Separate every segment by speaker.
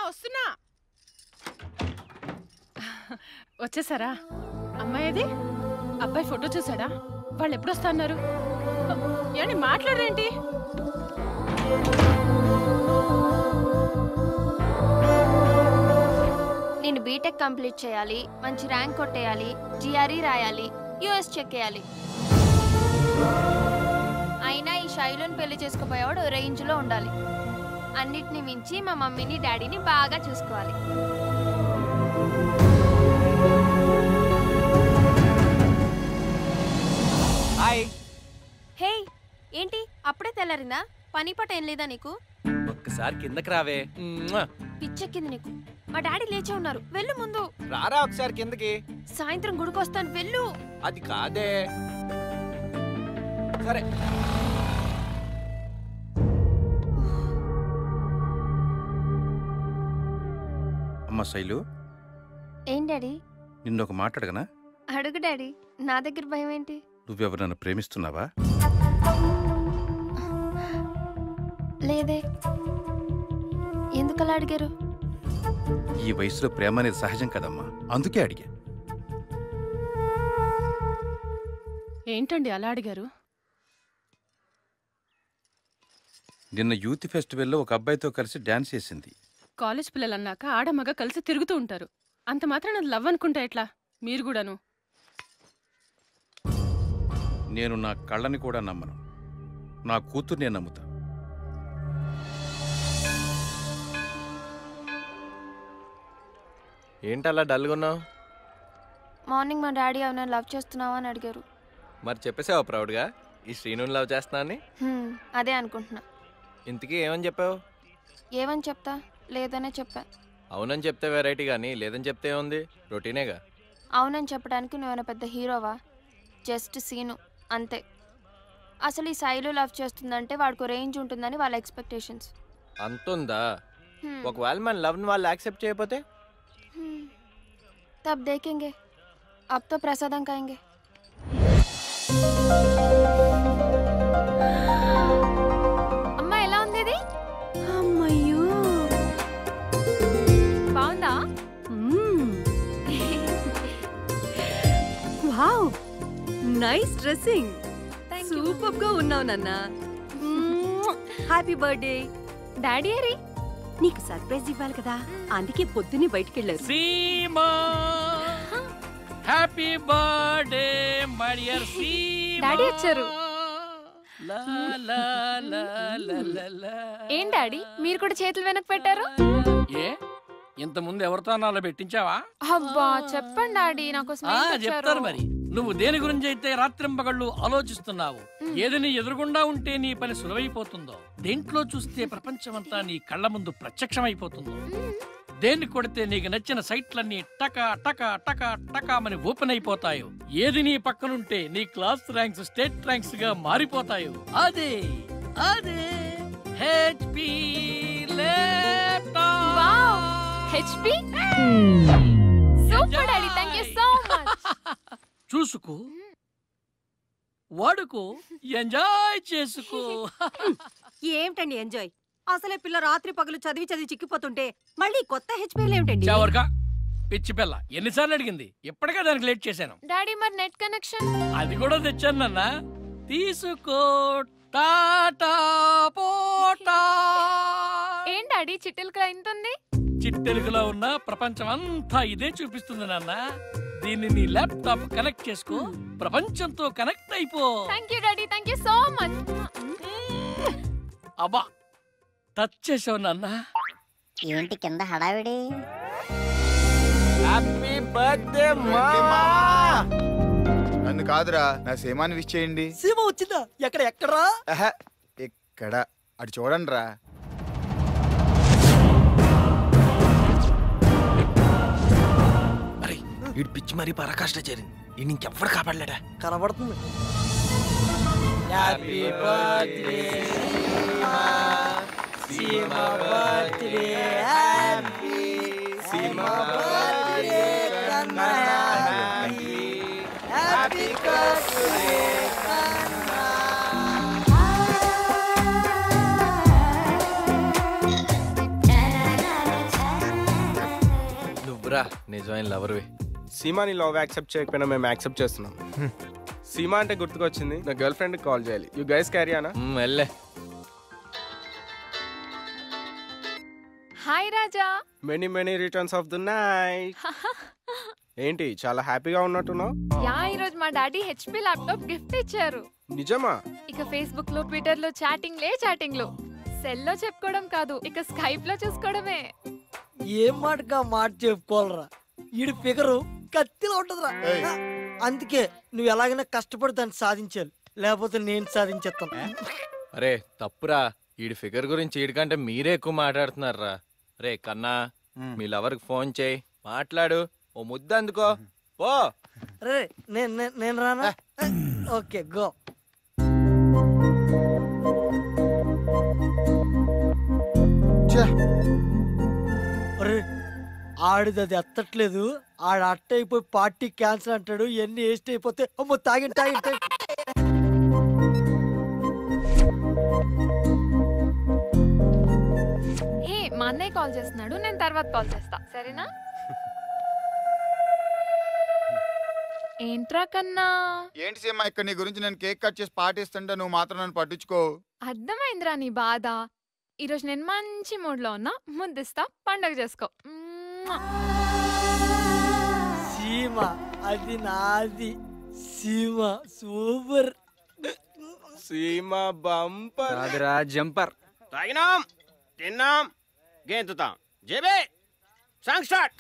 Speaker 1: వస్తున్నా. వచ్చేసారా? అమ్మాయిది అబ్బాయి ఫోటో చూసాడా? వాళ్ళు ఎప్పుడు వస్తా అన్నారు? ఏంటి మాట్లాడరేంటి?
Speaker 2: నేను బీటెక్ కంప్లీట్ చేయాలి, మంచి ర్యాంక్ కొట్టేయాలి, జిఆర్ఈ రాయాలి, యూఎస్ చెక్ చేయాలి. అయినా ఈ శైలుని పెళ్లి చేసుకోపోయేవాడు రేంజ్లో ఉండాలి. అన్నిటిని మించి మా మమ్మీని డాడీని బాగా చూసుకోవాలి. హే, ఏంటి అప్పుడే తెల్లారిందా? పని పాట ఏం లేదా నీకు?
Speaker 3: ఒక్కసారి కిందకి రావే.
Speaker 2: పిచ్చెక్కింది నీకు. మా డాడీ లేచే ఉన్నారు, వెళ్ళు ముందు.
Speaker 3: రారా ఒకసారి కిందకి.
Speaker 2: సాయంత్రం గుడికొస్తాను, వెళ్ళు.
Speaker 3: అది కాదే. సరే.
Speaker 4: అమ్మ శైలు,
Speaker 2: ఏం డాడీ?
Speaker 4: నిన్నొక మాట అడగనా?
Speaker 2: అడుగు డాడీ. నా దగ్గర భయం ఏంటి?
Speaker 4: నువ్వెవరన్నా ప్రేమిస్తున్నావా?
Speaker 2: లేదే. ఎందుకలా అడిగారు?
Speaker 4: ఈ వయసులో ప్రేమ అనేది సహజం కదమ్మా, అందుకే అడిగా.
Speaker 1: ఏంటండి అలా అడిగారు?
Speaker 4: నిన్న యూత్ ఫెస్టివల్లో ఒక అబ్బాయితో కలిసి డాన్స్ చేసింది.
Speaker 1: కాలేజ్ పిల్లలన్నాక ఆడమగ కలిసి తిరుగుతూ ఉంటారు. అంత మాత్రం అది లవ్ అనుకుంటా ఎట్లా? మీరు కూడాను.
Speaker 4: నేను నా కళ్ళని కూడా నమ్మను, నా కూతుర్నే నమ్ముతా.
Speaker 3: ఏంటలా డల్గున్నావు?
Speaker 2: మార్నింగ్ మా డాడీ అవునా లవ్ చేస్తున్నావా అని అడిగారు.
Speaker 3: మరి చెప్పేసావా ప్రౌడ్గా ఈ శ్రీను లవ్ చేస్తున్నా అని?
Speaker 2: అదే అనుకుంటున్నా.
Speaker 3: ఇంతకీ ఏమని చెప్పావు?
Speaker 2: ఏమని చెప్తా? లేదనే చెప్పా.
Speaker 3: అవునని చెప్తే వెరైటీ కానీ లేదని చెప్తే ఏముంది, రొటీనేగా.
Speaker 2: అవునని చెప్పడానికి నువ్వేనా పెద్ద హీరోవా? జస్ట్ సీను అంతే. అసలు ఈ శైలు లవ్ చేస్తుందంటే వాడికి రేంజ్ ఉంటుందని వాళ్ళ ఎక్స్పెక్టేషన్స్.
Speaker 3: అంతుందా? ఒకవేళ మన లవ్ని వాళ్ళు యాక్సెప్ట్ చేయకపోతే?
Speaker 2: तब देखेंगे. अब तो प्रसादం खाएंगे. అమ్మా ఎలా ఉంది ఇది?
Speaker 5: అమ్మయ్యో,
Speaker 2: బాగుందా?
Speaker 5: Wow, nice dressing. సూపర్ గా ఉన్నావు నాన్న. Happy birthday.
Speaker 2: డాడీ ఏరి?
Speaker 5: నీకు సర్ప్రైజ్ ఇవ్వాలి కదా, అందుకే పొద్దున్నే బయటికెళ్ళారు.
Speaker 6: Seema, happy birthday my dear Seema.
Speaker 2: Daddy వచ్చారు.
Speaker 6: లా లా లా లా లా.
Speaker 2: ఏం డాడీ మీరు కూడా చేతులు వెనక పెట్టారు?
Speaker 6: ఏ ఇంత ముందు ఎవరితో అలా పెట్టించావా?
Speaker 2: అబ్బా చెప్పండి డాడీ, నాకు
Speaker 6: చెప్తారు. మరి నువ్వు దేని గురించి అయితే రాత్రింపగళ్ళు ఆలోచిస్తున్నావు, ఏది నీ ఎదురుగుండా ఉంటే నీ పని సులువైపోతుందో, దేంట్లో చూస్తే ప్రపంచమంతా నీ కళ్ళ ముందు ప్రత్యక్షమైపోతుందో, దేన్ని కొడితే నీకు నచ్చిన సైట్లన్నీ టకా టకా టకా టకామని ఓపెన్ అయిపోతాయో, ఏది నీ పక్కనుంటే నీ క్లాస్ ర్యాంక్స్ స్టేట్ ర్యాంక్స్ గా మారిపోతాయో, అదే అదే HP laptop.
Speaker 2: HP super daddy, thank you so much.
Speaker 6: చూసుకో, వాడుకో, ఎంజాయ్ చేసుకో.
Speaker 5: ఏమిటండి ఎంజాయ్? అసలే పిల్ల రాత్రి పగలు చదివి చదివి చిక్కిపోతుంటే మళ్ళీ కొత్త హెచ్పీలు ఏమిటండి?
Speaker 6: చావర్కా పిచ్చి పిల్ల, ఎన్నిసార్లు అడిగింది, ఎప్పటికే దానికి లేట్ చేశాను.
Speaker 2: డాడీ మరి నెట్ కనెక్షన్?
Speaker 6: అది కూడా తెచ్చాను నాన్న, తీసుకో. టాటా పోటా.
Speaker 2: ఏం డాడీ చిట్టెలుకలా ఇంత ఉంది?
Speaker 6: చిట్టెలుగులో ఉన్న ప్రపంచం అంతా ఇదే చూపిస్తుంది నాన్న. దీన్ని నీ ల్యాప్టాప్ కనెక్ట్ చేసుకో, ప్రపంచంతో కనెక్ట్ అయిపో.
Speaker 2: Thank you daddy, thank you so much.
Speaker 6: అబ్బా టచ్ చేసావు నాన్న.
Speaker 7: ఏంటి కింద హడావిడి?
Speaker 3: హ్యాపీ బర్త్డే మామా.
Speaker 8: నన్ను కాదురా, నా సీమాని విష్ చేయండి.
Speaker 9: సీమ వచ్చిందా? ఎక్కడ ఎక్కడరా?
Speaker 8: ఇక్కడ అటు చూడండి రా.
Speaker 3: వీడు పిచ్చి మరీ పరాకాష్ట చేరింది, ఈ ఇంకెవ్వరు కాపాడలేడా?
Speaker 9: కనబడుతుంది.
Speaker 3: Happy birthday Seema, birthday happy Seema, birthday కన్నా హ్యాపీ, హ్యాపీ బర్త్డే కన్నా. తప్పురా, నిజమైన లవర్వి.
Speaker 10: సీమాని లవ్ యాక్సెప్ట్ చేయకపోయినా మేము యాక్సెప్ట్ చేస్తున్నాం. సీమా అంటే గుర్తుకొచ్చింది, నా గర్ల్ ఫ్రెండ్ కాల్ చేయాలి. యూ గైస్ క్యారీ ఆనా?
Speaker 3: వెళ్ళే.
Speaker 2: Hi Raja.
Speaker 10: Many many returns of the night. ఏంటి చాలా హ్యాపీగా ఉన్నట్టున్నావు?
Speaker 2: యా, ఈరోజు మా డాడీ హెచ్పి ల్యాప్టాప్ గిఫ్ట్ ఇచ్చారు.
Speaker 10: నిజమా?
Speaker 2: ఇక ఫేస్బుక్ లో, ట్విట్టర్ లో చాటింగ్లో సెల్ లో చెప్పుకోవడం కాదు, ఇక స్కైప్ లో చూసుకోవడమే.
Speaker 9: ఏం మాటగా మాట చెప్పుకోవాలరా, ఈడి ఫిగరు కత్తిలో ఉంటదిరా. అందుకే నువ్వు ఎలాగైనా కష్టపడి దాన్ని సాధించాలి, లేకపోతే నేను సాధించేస్తాను.
Speaker 3: అరే తప్పురా, ఈడి ఫిగర్ గురించి ఈడికంటే మీరే ఎక్కువ మాట్లాడుతున్నారా. రే కన్నా, మీ లవర్కి ఫోన్ చేయి, మాట్లాడు, ఓ ముద్ద అందుకో ఓ.
Speaker 9: రే నేను రానా? Okay go. ఆడిది అది ఎత్తట్లేదు, ఆడ అట్ట అయిపోయి పార్టీ క్యాన్సిల్ అంటాడు. ఎన్ని వేస్ట్ అయిపోతే అమ్మో తాగి
Speaker 2: మా అన్నయ్య కాల్ చేస్తున్నాడు, నేను తర్వాత కాల్ చేస్తా, సరేనా? ఏంట్రా కన్నా?
Speaker 8: ఏంటి సీమా, ఇక్కడ నీ గురించి నేను కేక్ కట్ చేసి పాటిస్తుంటే నువ్వు మాత్రం నన్ను పట్టించుకో.
Speaker 2: అర్థమైందిరా నీ బాధ. ఈరోజు నేను మంచి మూడ్ లో ఉన్నా, ముద్దిస్తా, పండగ చేసుకో.
Speaker 9: సీమ అది నాది. సీమ సూపర్.
Speaker 10: సీమా బంపర్
Speaker 3: అదిరా జంపర్.
Speaker 10: తాగినాం, తిన్నాం, గేంతుతాం. జేబే సాంగ్ స్టార్ట్.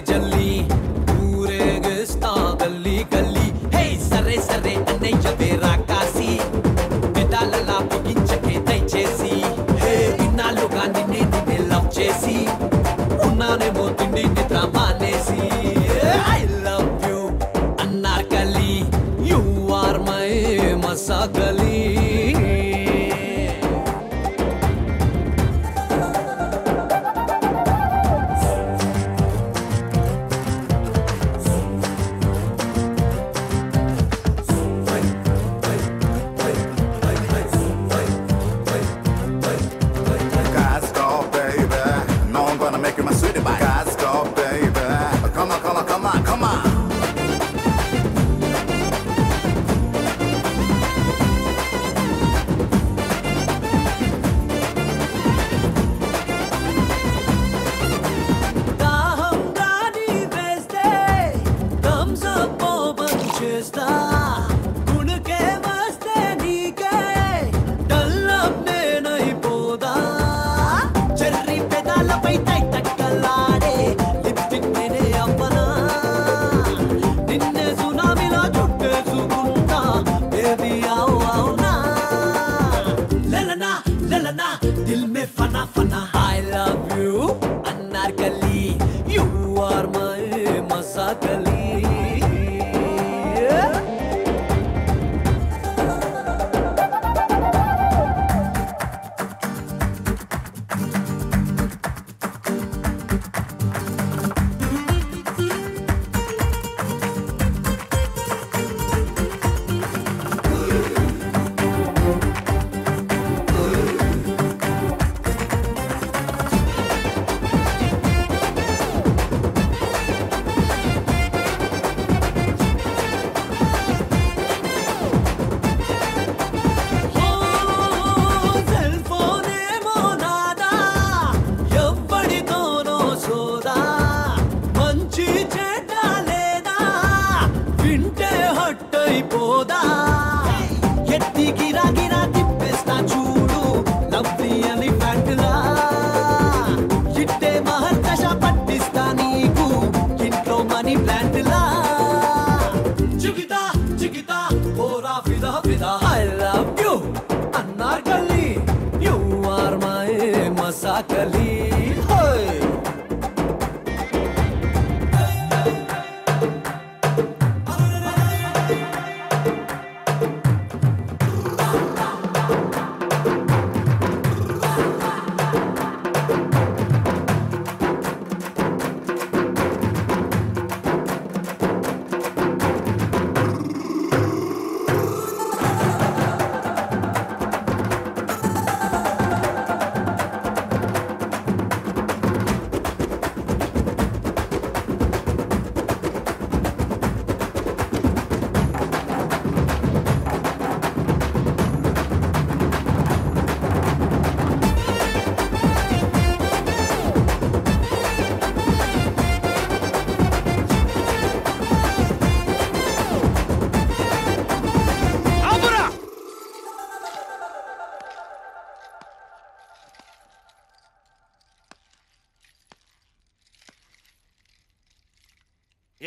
Speaker 11: జల్లి ఊరేగిస్తా గల్లీ గల్లీ. హే సరే సరే అన్నయ్య వేరా కాసి, పెదాలలా పొగించకే దయచేసి. హే ఇన్నాళ్ళుగా నిన్నే లవ్ చేసి ఉన్నానేమో తిండి నిద్ర మానేసి. I love you Anarkali, you are my Masakali.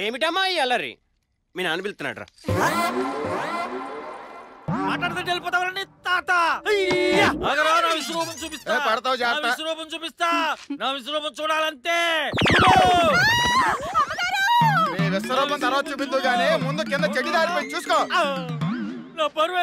Speaker 12: ఏమిటమ్మా ఈ అల్లరి? మీ నాన్న పిలుస్తున్నాడు రా.
Speaker 13: మాట్లాడితే వెళ్ళిపోతావని తాత. నా విశ్వరూపం చూపిస్తా.
Speaker 8: పడతావు
Speaker 13: నా విశ్వరూపం చూపిస్తా. నా విశ్వరూపం చూడాలంటే
Speaker 8: విశ్వరూపం తర్వాత చూపిద్దు గానీ ముందు కింద చెడ్డి దారిపోయి చూసుకో.
Speaker 13: నా పరువు